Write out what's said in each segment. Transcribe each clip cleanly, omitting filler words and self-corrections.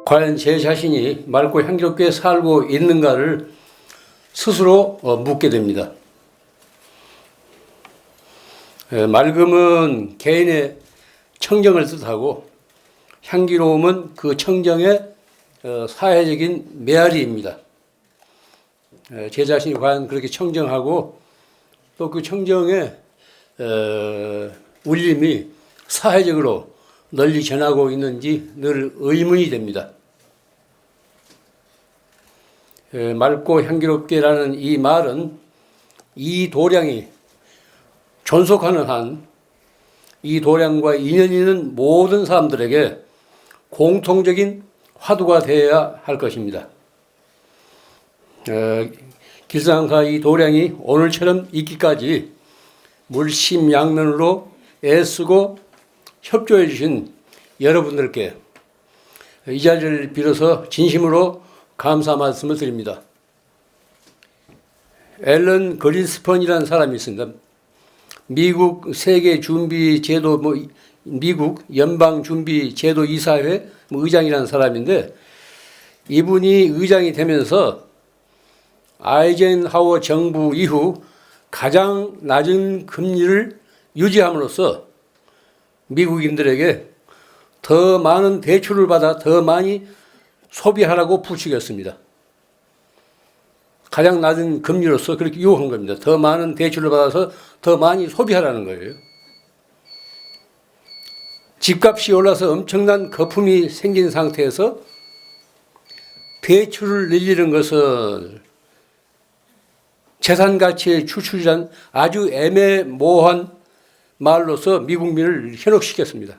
과연 제 자신이 맑고 향기롭게 살고 있는가를 스스로 묻게 됩니다. 맑음은 개인의 청정을 뜻하고 향기로움은 그 청정의 사회적인 메아리입니다. 제 자신이 과연 그렇게 청정하고 또 그 청정의 울림이 사회적으로 널리 전하고 있는지 늘 의문이 됩니다. 맑고 향기롭게라는 이 말은 이 도량이 존속하는 한 이 도량과 인연 있는 모든 사람들에게 공통적인 화두가 되어야 할 것입니다. 길상사 이 도량이 오늘처럼 있기까지 물심양면으로 애쓰고 협조해 주신 여러분들께 이 자리를 빌어서 진심으로 감사 말씀을 드립니다. 앨런 그린스펀이라는 사람이 있습니다. 미국 세계준비제도 미국 연방준비제도 이사회 의장이라는 사람인데 이분이 의장이 되면서 아이젠하워 정부 이후 가장 낮은 금리를 유지함으로써 미국인들에게 더 많은 대출을 받아 더 많이 소비하라고 부추겼습니다. 가장 낮은 금리로서 그렇게 유혹한 겁니다. 더 많은 대출을 받아서 더 많이 소비하라는 거예요. 집값이 올라서 엄청난 거품이 생긴 상태에서 대출을 늘리는 것은 재산 가치의 추출이란 아주 애매모호한 말로서 미국민을 현혹시켰습니다.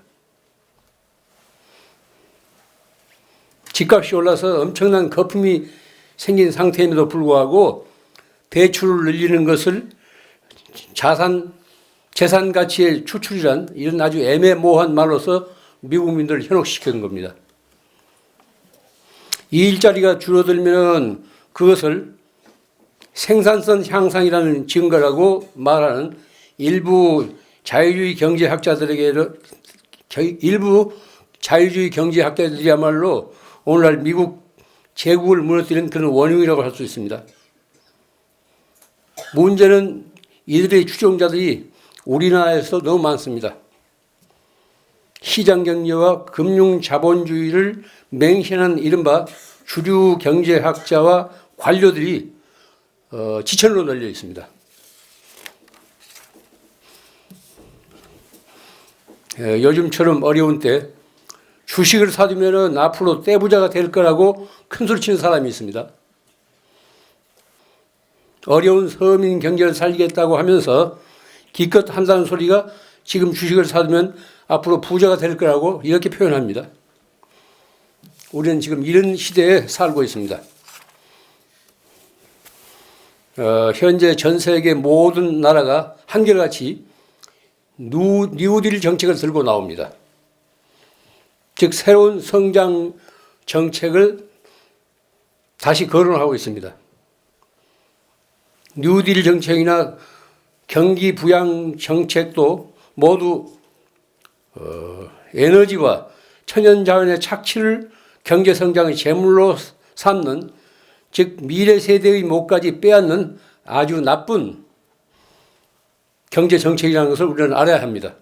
집값이 올라서 엄청난 거품이 생긴 상태임에도 불구하고 대출을 늘리는 것을 재산 가치의 추출이란 이런 아주 애매모호한 말로서 미국민들을 현혹시키는 겁니다. 이 일자리가 줄어들면 그것을 생산성 향상이라는 증거라고 말하는 일부 자유주의 경제학자들이야말로 오늘날 미국 제국을 무너뜨리는 그런 원흉이라고 할 수 있습니다. 문제는 이들의 추종자들이 우리나라에서 너무 많습니다. 시장경제와 금융자본주의를 맹신하는 이른바 주류 경제학자와 관료들이 지천으로 널려 있습니다. 요즘처럼 어려운 때 주식을 사두면 앞으로 떼부자가 될 거라고 큰소리치는 사람이 있습니다. 어려운 서민 경제를 살리겠다고 하면서 기껏 한다는 소리가 지금 주식을 사두면 앞으로 부자가 될 거라고 이렇게 표현합니다. 우리는 지금 이런 시대에 살고 있습니다. 현재 전 세계 모든 나라가 한결같이 뉴딜 정책을 들고 나옵니다. 즉 새로운 성장 정책을 다시 거론하고 있습니다. 뉴딜 정책이나 경기 부양 정책도 모두 에너지와 천연자원의 착취를 경제 성장의 제물로 삼는, 즉 미래 세대의 몫까지 빼앗는 아주 나쁜 경제 정책이라는 것을 우리는 알아야 합니다.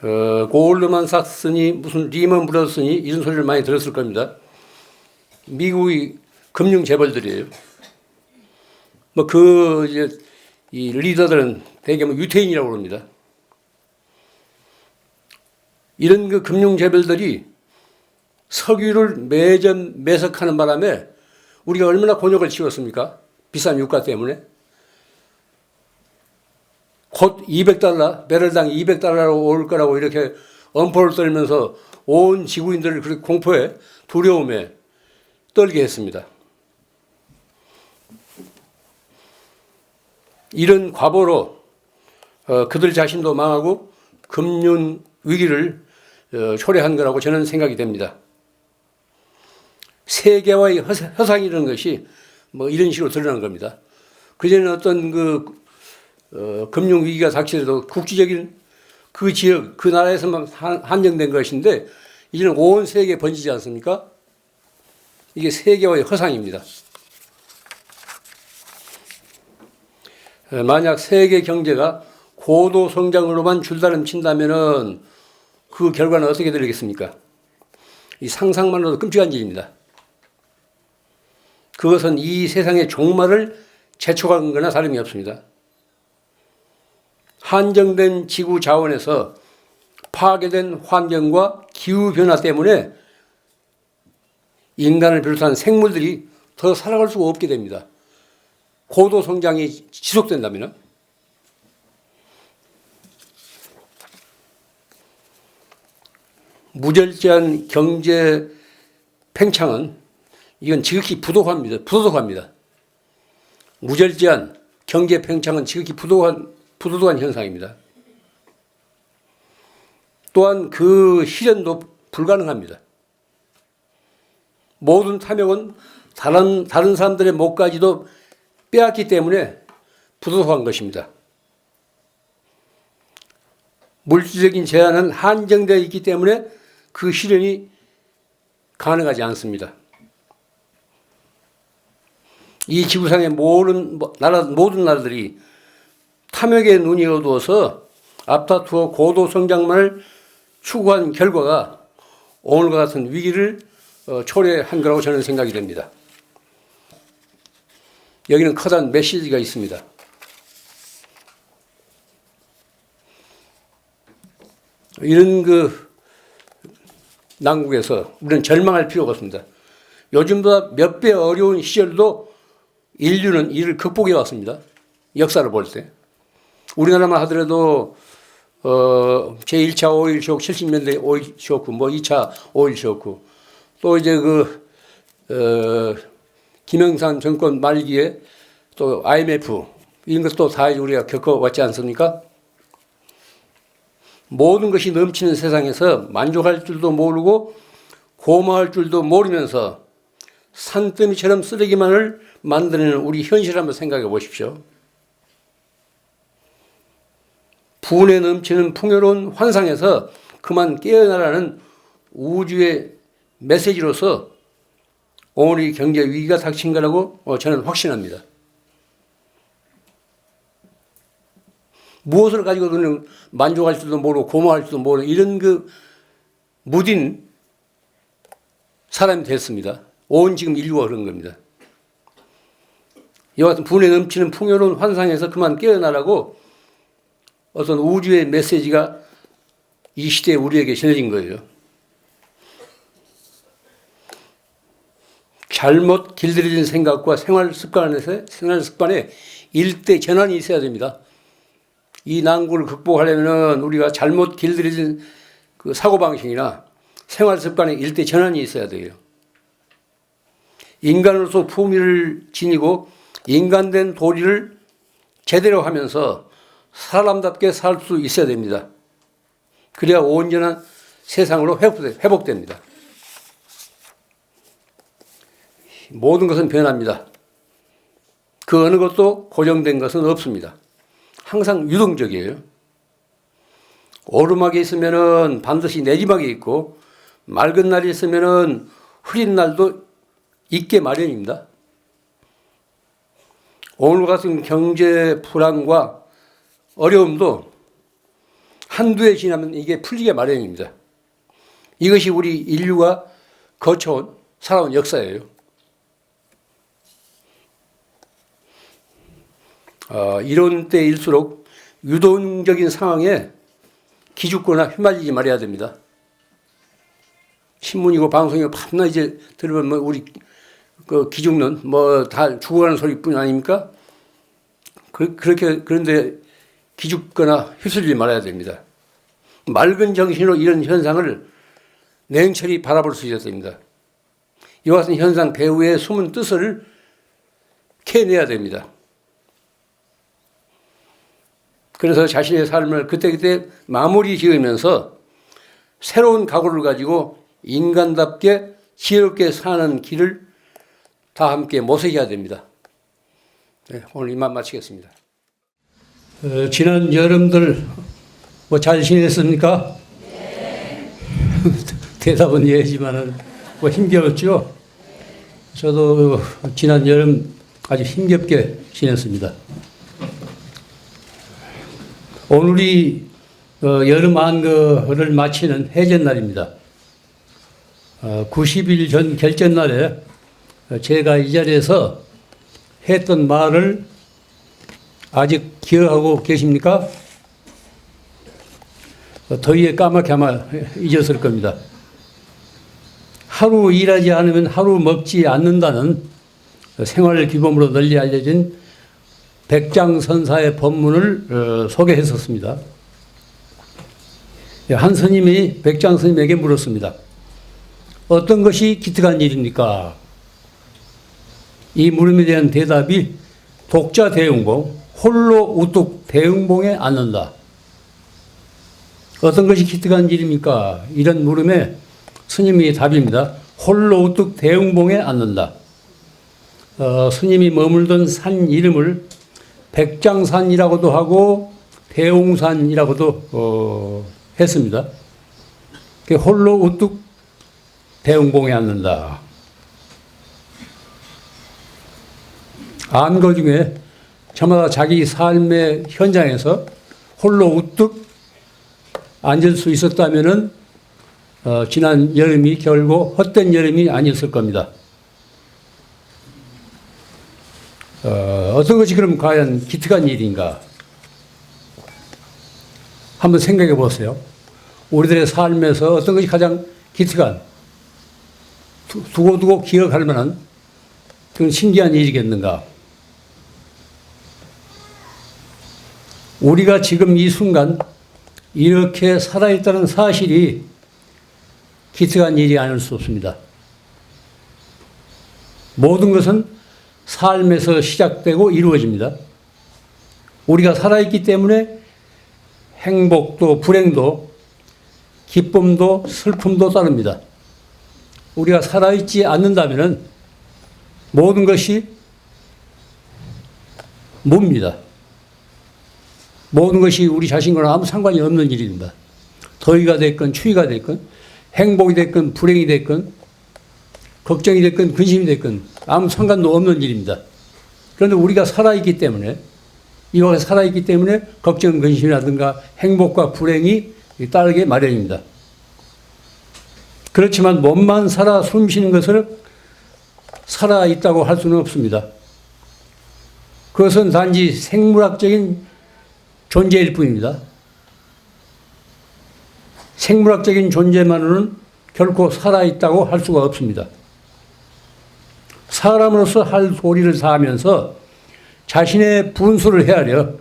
골드만삭스니 무슨 리먼 브러더스니 이런 소리를 많이 들었을 겁니다. 미국의 금융 재벌들이에요. 이 리더들은 대개 유태인이라고 그럽니다. 이런 그 금융 재벌들이 석유를 매석하는 바람에 우리가 얼마나 곤욕을 치렀습니까? 비싼 유가 때문에. 곧 $200, 배럴당 $200로 올 거라고 이렇게 엄포를 떨면서 온 지구인들을 그렇게 공포에, 두려움에 떨게 했습니다. 이런 과보로 그들 자신도 망하고 금융 위기를 초래한 거라고 저는 생각이 됩니다. 세계화의 허상이라는 것이 이런 식으로 드러난 겁니다. 그전에는 어떤 금융 위기가 닥치더라도 국제적인 그 지역, 그 나라에서만 한정된 것인데 이제는 온 세계에 번지지 않습니까? 이게 세계화의 허상입니다. 만약 세계 경제가 고도 성장으로만 줄다름 친다면은 그 결과는 어떻게 되겠습니까? 이 상상만으로도 끔찍한 일입니다. 그것은 이 세상의 종말을 재촉하는 거나 다름이 없습니다. 한정된 지구 자원에서 파괴된 환경과 기후변화 때문에 인간을 비롯한 생물들이 더 살아갈 수가 없게 됩니다. 고도 성장이 지속된다면 무절제한 경제 팽창은 이건 지극히 부도덕합니다. 무절제한 경제 팽창은 지극히 부도덕한 현상입니다. 또한 그 실현도 불가능합니다. 모든 탐욕은 다른 사람들의 몫까지도 빼앗기 때문에 부도덕한 것입니다. 물질적인 제한은 한정되어 있기 때문에 그 실현이 가능하지 않습니다. 이 지구상의 모든 나라들이 탐욕의 눈이 어두워서 앞다투어 고도 성장만을 추구한 결과가 오늘과 같은 위기를 초래한 거라고 저는 생각이 됩니다. 여기는 커다란 메시지가 있습니다. 이런 난국에서 우리는 절망할 필요가 없습니다. 요즘보다 몇 배 어려운 시절도 인류는 이를 극복해 왔습니다. 역사를 볼 때. 우리나라만 하더라도 제1차 오일 쇼크, 70년대 오일 쇼크, 2차 오일 쇼크, 또 이제 김영삼 정권 말기에 또 IMF 이런 것도 다 우리가 겪어왔지 않습니까? 모든 것이 넘치는 세상에서 만족할 줄도 모르고 고마울 줄도 모르면서 산더미처럼 쓰레기만을 만드는 우리 현실 한번 생각해 보십시오. 분에 넘치는 풍요로운 환상에서 그만 깨어나라는 우주의 메시지로서 오늘 경제 위기가 닥친 거라고 저는 확신합니다. 무엇을 가지고는 만족할 줄도 모르고 고마워할 줄도 모르고 이런 무딘 사람이 됐습니다. 온 지금 인류가 그런 겁니다. 이와 같은 분에 넘치는 풍요로운 환상에서 그만 깨어나라고 어떤 우주의 메시지가 이 시대에 우리에게 전해진 거예요. 잘못 길들여진 생각과 생활 습관에 일대 전환이 있어야 됩니다. 이 난국을 극복하려면 우리가 잘못 길들여진 사고방식이나 생활 습관에 일대 전환이 있어야 돼요. 인간으로서 품위를 지니고 인간된 도리를 제대로 하면서 사람답게 살 수 있어야 됩니다. 그래야 온전한 세상으로 회복됩니다. 모든 것은 변합니다. 그 어느 것도 고정된 것은 없습니다. 항상 유동적이에요. 오르막이 있으면은 반드시 내리막이 있고 맑은 날이 있으면은 흐린 날도 있게 마련입니다. 오늘 같은 경제 불안과 어려움도 한두 해 지나면 이게 풀리게 마련입니다. 이것이 우리 인류가 살아온 역사예요. 이런 때일수록 유동적인 상황에 기죽거나 휘말리지 말아야 됩니다. 신문이고 방송이고 밤낮 이제 들으면 우리 기죽는 다 죽어가는 소리뿐 아닙니까? 그런데 기죽거나 휘둘리지 말아야 됩니다. 맑은 정신으로 이런 현상을 냉철히 바라볼 수 있어야 됩니다. 이와 같은 현상 배후의 숨은 뜻을 캐내야 됩니다. 그래서 자신의 삶을 그때그때 마무리 지으면서 새로운 각오를 가지고 인간답게 지혜롭게 사는 길을 다 함께 모색해야 됩니다. 네, 오늘 이만 마치겠습니다. 지난 여름들 뭐 잘 지냈습니까? 대답은 예지만은 뭐 힘겨웠죠. 저도 지난 여름 아주 힘겹게 지냈습니다. 오늘이 여름 한거를 마치는 해전날입니다. 90일 전 결전날에 제가 이 자리에서 했던 말을 아직 기억하고 계십니까? 더위에 까맣게 아마 잊었을 겁니다. 하루 일하지 않으면 하루 먹지 않는다는 생활 규범으로 널리 알려진 백장선사의 법문을 소개했었습니다. 한 스님이 백장 스님에게 물었습니다. 어떤 것이 기특한 일입니까? 이 물음에 대한 대답이 독자 대응봉, 홀로 우뚝 대응봉에 앉는다. 어떤 것이 기특한 일입니까? 이런 물음에 스님이 답입니다. 홀로 우뚝 대응봉에 앉는다. 스님이 머물던 산 이름을 백장산이라고도 하고 대웅산이라고도 했습니다. 홀로 우뚝 대응봉에 앉는다. 안거 중에 저마다 자기 삶의 현장에서 홀로 우뚝 앉을 수 있었다면은 지난 여름이 결국 헛된 여름이 아니었을 겁니다. 어떤 것이 그럼 과연 기특한 일인가? 한번 생각해 보세요. 우리들의 삶에서 어떤 것이 가장 기특한, 두고두고 기억할 만한 그런 신기한 일이겠는가? 우리가 지금 이 순간 이렇게 살아있다는 사실이 기특한 일이 아닐 수 없습니다. 모든 것은 삶에서 시작되고 이루어집니다. 우리가 살아있기 때문에 행복도 불행도 기쁨도 슬픔도 따릅니다. 우리가 살아있지 않는다면 모든 것이 뭡니다. 모든 것이 우리 자신과는 아무 상관이 없는 일입니다. 더위가 됐건 추위가 됐건 행복이 됐건 불행이 됐건 걱정이 됐건 근심이 됐건 아무 상관도 없는 일입니다. 그런데 우리가 살아있기 때문에 이와 살아있기 때문에 걱정 근심이라든가 행복과 불행이 따르게 마련입니다. 그렇지만 몸만 살아 숨쉬는 것을 살아있다고 할 수는 없습니다. 그것은 단지 생물학적인 존재일 뿐입니다. 생물학적인 존재만으로는 결코 살아있다고 할 수가 없습니다. 사람으로서 할 도리를 다하면서 자신의 분수를 헤아려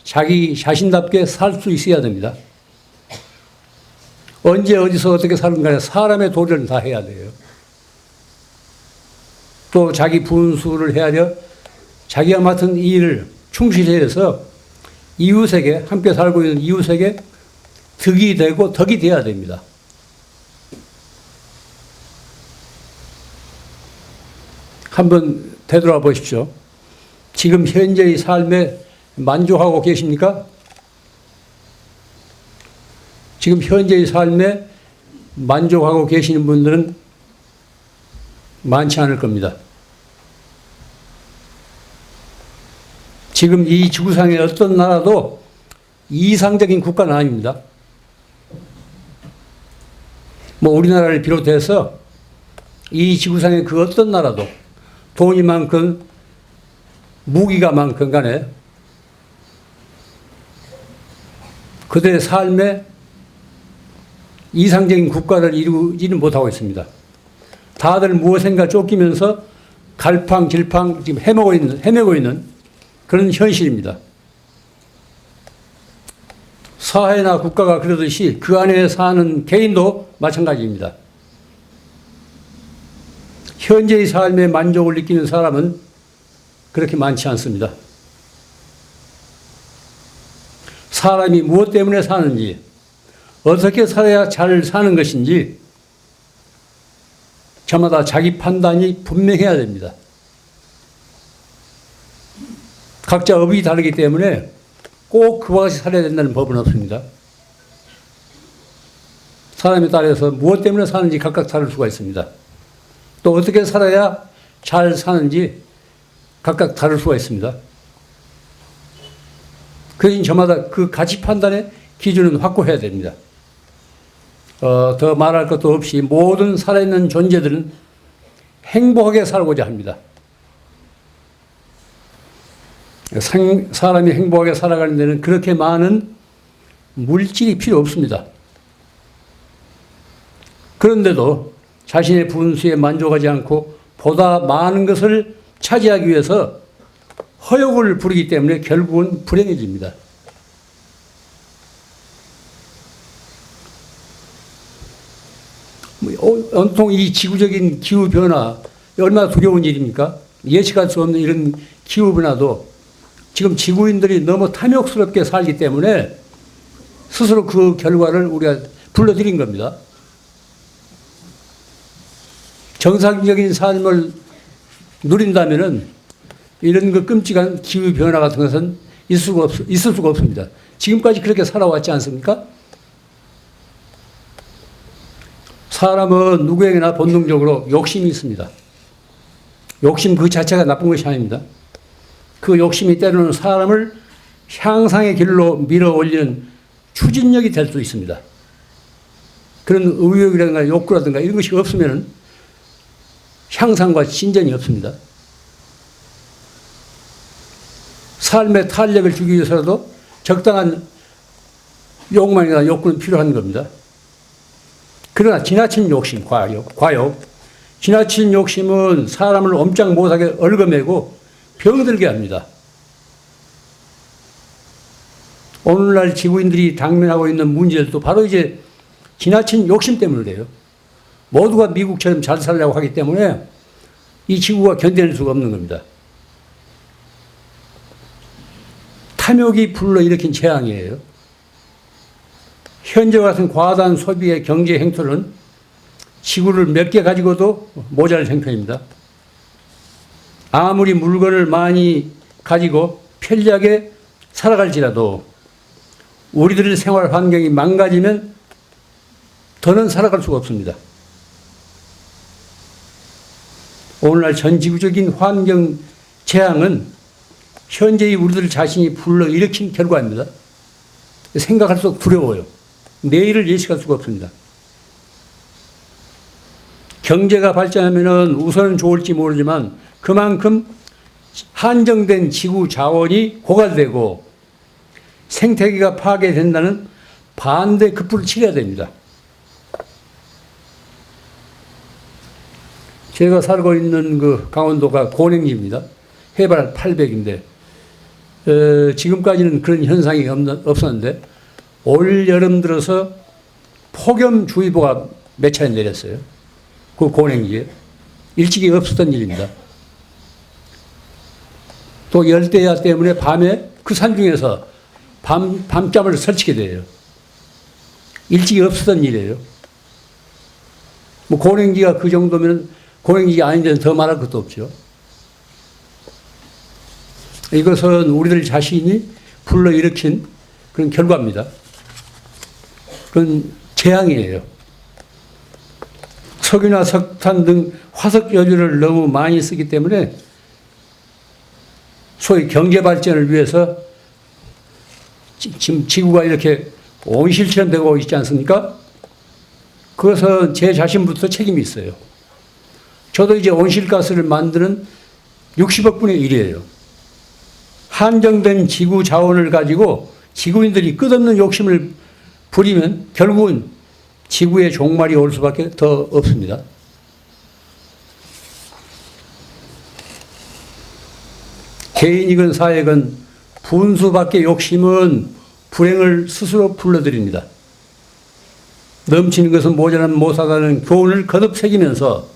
자기 자신답게 살 수 있어야 됩니다. 언제 어디서 어떻게 살든 간에 사람의 도리를 다 해야 돼요. 또 자기 분수를 헤아려 자기가 맡은 일을 충실히 해서 이웃에게, 함께 살고 있는 이웃에게 득이 되고 덕이 되어야 됩니다. 한번 되돌아 보십시오. 지금 현재의 삶에 만족하고 계십니까? 지금 현재의 삶에 만족하고 계시는 분들은 많지 않을 겁니다. 지금 이 지구상의 어떤 나라도 이상적인 국가는 아닙니다. 뭐 우리나라를 비롯해서 이 지구상의 그 어떤 나라도 돈이 많건 무기가 많건 간에 그들의 삶에 이상적인 국가를 이루지는 못하고 있습니다. 다들 무엇인가 쫓기면서 갈팡질팡 지금 헤매고 있는 그런 현실입니다. 사회나 국가가 그러듯이 그 안에 사는 개인도 마찬가지입니다. 현재의 삶에 만족을 느끼는 사람은 그렇게 많지 않습니다. 사람이 무엇 때문에 사는지, 어떻게 살아야 잘 사는 것인지 저마다 자기 판단이 분명해야 됩니다. 각자 업이 다르기 때문에 꼭 그와 같이 살아야 된다는 법은 없습니다. 사람에 따라서 무엇 때문에 사는지 각각 다를 수가 있습니다. 또 어떻게 살아야 잘 사는지 각각 다를 수가 있습니다. 그러니 저마다 그 가치 판단의 기준은 확고해야 됩니다. 더 말할 것도 없이 모든 살아있는 존재들은 행복하게 살고자 합니다. 사람이 행복하게 살아가는 데는 그렇게 많은 물질이 필요 없습니다. 그런데도 자신의 분수에 만족하지 않고 보다 많은 것을 차지하기 위해서 허욕을 부리기 때문에 결국은 불행해집니다. 온통 이 지구적인 기후변화, 얼마나 두려운 일입니까? 예측할 수 없는 이런 기후변화도 지금 지구인들이 너무 탐욕스럽게 살기 때문에 스스로 그 결과를 우리가 불러들인 겁니다. 정상적인 삶을 누린다면은 이런 그 끔찍한 기후변화 같은 것은 있을 수가 없습니다. 지금까지 그렇게 살아왔지 않습니까? 사람은 누구에게나 본능적으로 욕심이 있습니다. 욕심 그 자체가 나쁜 것이 아닙니다. 그 욕심이 때로는 사람을 향상의 길로 밀어 올리는 추진력이 될 수 있습니다. 그런 의욕이라든가 욕구라든가 이런 것이 없으면 향상과 진전이 없습니다. 삶에 탄력을 주기 위해서라도 적당한 욕망이나 욕구는 필요한 겁니다. 그러나 지나친 욕심, 과욕, 지나친 욕심은 사람을 옴짝 못하게 얽어매고 병들게 합니다. 오늘날 지구인들이 당면하고 있는 문제들도 바로 이제 지나친 욕심 때문에 그래요. 모두가 미국처럼 잘 살려고 하기 때문에 이 지구가 견뎌낼 수가 없는 겁니다. 탐욕이 불러일으킨 재앙이에요. 현재와 같은 과다한 소비의 경제 행태는 지구를 몇 개 가지고도 모자랄 형편입니다. 아무리 물건을 많이 가지고 편리하게 살아갈지라도 우리들의 생활 환경이 망가지면 더는 살아갈 수가 없습니다. 오늘날 전 지구적인 환경 재앙은 현재의 우리들 자신이 불러일으킨 결과입니다. 생각할수록 두려워요. 내일을 예측할 수가 없습니다. 경제가 발전하면 우선은 좋을지 모르지만 그만큼 한정된 지구 자원이 고갈되고 생태계가 파괴된다는 반대 급부를 치러야 됩니다. 제가 살고 있는 그 강원도가 고냉지입니다. 해발 800인데 지금까지는 그런 현상이 없었는데 올 여름 들어서 폭염주의보가 몇 차례 내렸어요. 그 고냉지에. 일찍이 없었던 일입니다. 또 열대야 때문에 밤에 그 산중에서 밤잠을 설치게 돼요. 일찍이 없었던 일이에요. 뭐 고냉지가 그 정도면 고냉지가 아닌 데는 더 말할 것도 없죠. 이것은 우리들 자신이 불러일으킨 그런 결과입니다. 그런 재앙이에요. 석유나 석탄 등 화석 연료를 너무 많이 쓰기 때문에 소위 경제 발전을 위해서 지금 지구가 이렇게 온실처럼 되고 있지 않습니까? 그것은 제 자신부터 책임이 있어요. 저도 이제 온실가스를 만드는 60억 분의 1이에요. 한정된 지구 자원을 가지고 지구인들이 끝없는 욕심을 부리면 결국은 지구의 종말이 올 수밖에 더 없습니다. 개인이건 사회건 분수밖에 욕심은 불행을 스스로 불러들입니다. 넘치는 것은 모자란 못하다는 교훈을 거듭 새기면서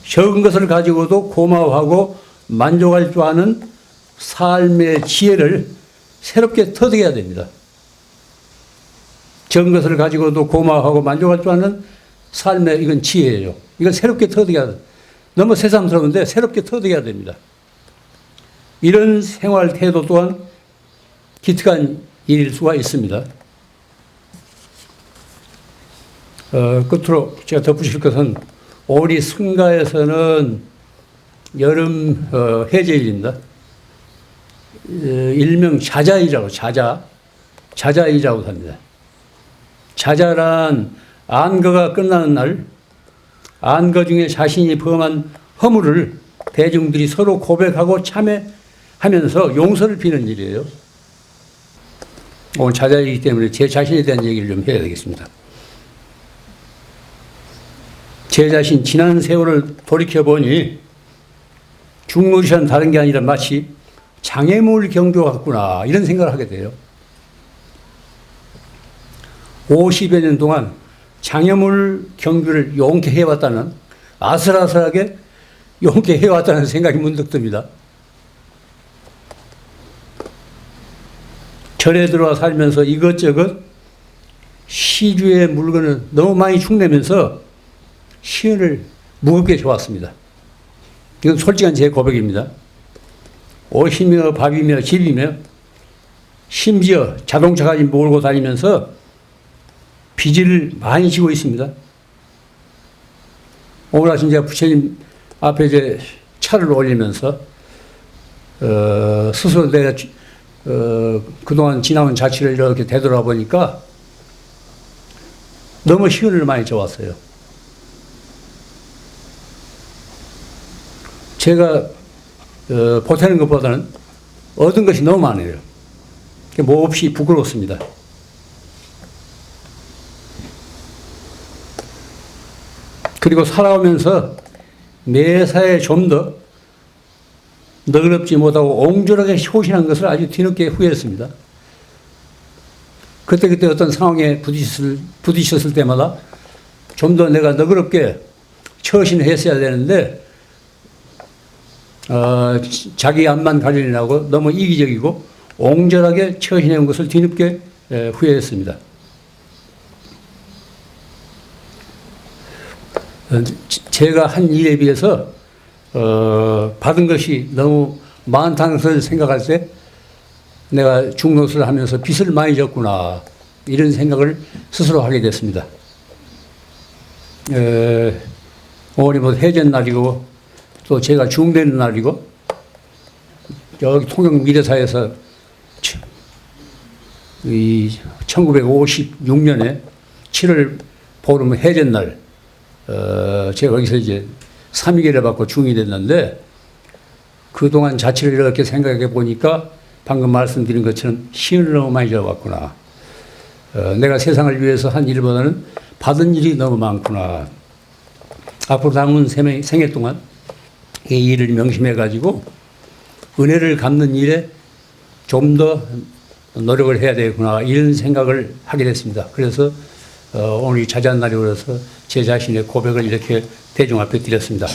적은 것을 가지고도 고마워하고 만족할 줄 아는 삶의 지혜를 새롭게 터득해야 됩니다. 적은 것을 가지고도 고마워하고 만족할 줄 아는 삶의 이건 지혜예요. 이건 새롭게 터득해야 돼요. 너무 새삼스러운데 새롭게 터득해야 됩니다. 이런 생활 태도 또한 기특한 일일 수가 있습니다. 끝으로 제가 덧붙일 것은 우리 승가에서는 여름 해제일입니다. 일명 자자이라고 자자이라고 합니다. 자자란 안거가 끝나는 날 안거 중에 자신이 범한 허물을 대중들이 서로 고백하고 참회하면서 용서를 비는 일이에요. 오늘 자자이기 때문에 제 자신에 대한 얘기를 좀 해야 되겠습니다. 제 자신 지난 세월을 돌이켜보니 중노릇이란 다른 게 아니라 마치 장애물 경주 같구나 이런 생각을 하게 돼요. 50여 년 동안 장애물 경주를 용케 해왔다는 아슬아슬하게 용케 해왔다는 생각이 문득 듭니다. 절에 들어와 살면서 이것저것 시주의 물건을 너무 많이 축내면서 시은을 무겁게 좋았습니다. 이건 솔직한 제 고백입니다. 옷이며 밥이며 집이며 심지어 자동차까지 몰고 다니면서 빚을 많이 지고 있습니다. 오늘 아침 제가 부처님 앞에 이제 차를 올리면서 스스로 내가 그동안 지나온 자취를 이렇게 되돌아보니까 너무 시은을 많이 져왔어요. 제가 보태는 것보다는 얻은 것이 너무 많아요. 몹시 부끄럽습니다. 그리고 살아오면서 매사에 좀 더 너그럽지 못하고 옹졸하게 효신한 것을 아주 뒤늦게 후회했습니다. 그때 어떤 상황에 부딪혔을 때마다 좀 더 내가 너그럽게 처신을 했어야 되는데 자기 앞만 가리려고 너무 이기적이고 옹졸하게 처신해온 것을 뒤늦게 후회했습니다. 제가 한 일에 비해서 받은 것이 너무 많다는 것을 생각할 때 내가 중노릇을 하면서 빚을 많이 졌구나 이런 생각을 스스로 하게 됐습니다. 오늘이 뭐 해전날이고 또 제가 중되는 날이고 여기 통영 미래사에서 이 1956년에 7월 보름 해전날 제가 거기서 이제 3위계를 받고 중이 됐는데 그동안 자취를 이렇게 생각해 보니까 방금 말씀드린 것처럼 시을 너무 많이 져왔구나. 내가 세상을 위해서 한 일보다는 받은 일이 너무 많구나. 앞으로 남은 생애 동안 이 일을 명심해 가지고 은혜를 갚는 일에 좀 더 노력을 해야 되구나 이런 생각을 하게 됐습니다. 그래서 오늘 이 자자한 날이라서 제 자신의 고백을 이렇게 대중 앞에 드렸습니다.